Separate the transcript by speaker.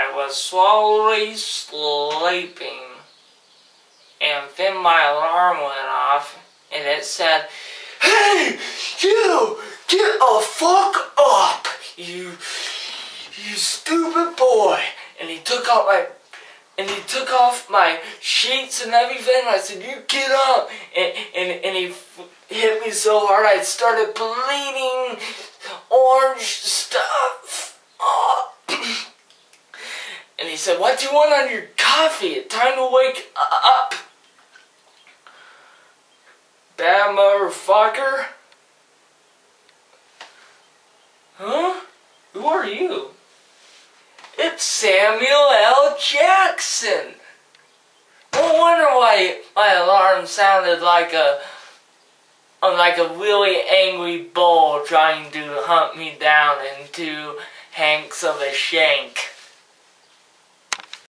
Speaker 1: I was slowly sleeping, and then my alarm went off, and it said, "Hey, you! Get the fuck up, you stupid boy!" And he took off my sheets and everything. I said, "You get up!" And he hit me so hard I started bleeding orange stuff. Oh. And he said, "What do you want on your coffee? It's time to wake up, bad motherfucker." Huh? Who are you? It's Samuel L. Jackson. No wonder why my alarm sounded like a really angry bull trying to hunt me down in 2 hanks of a shank.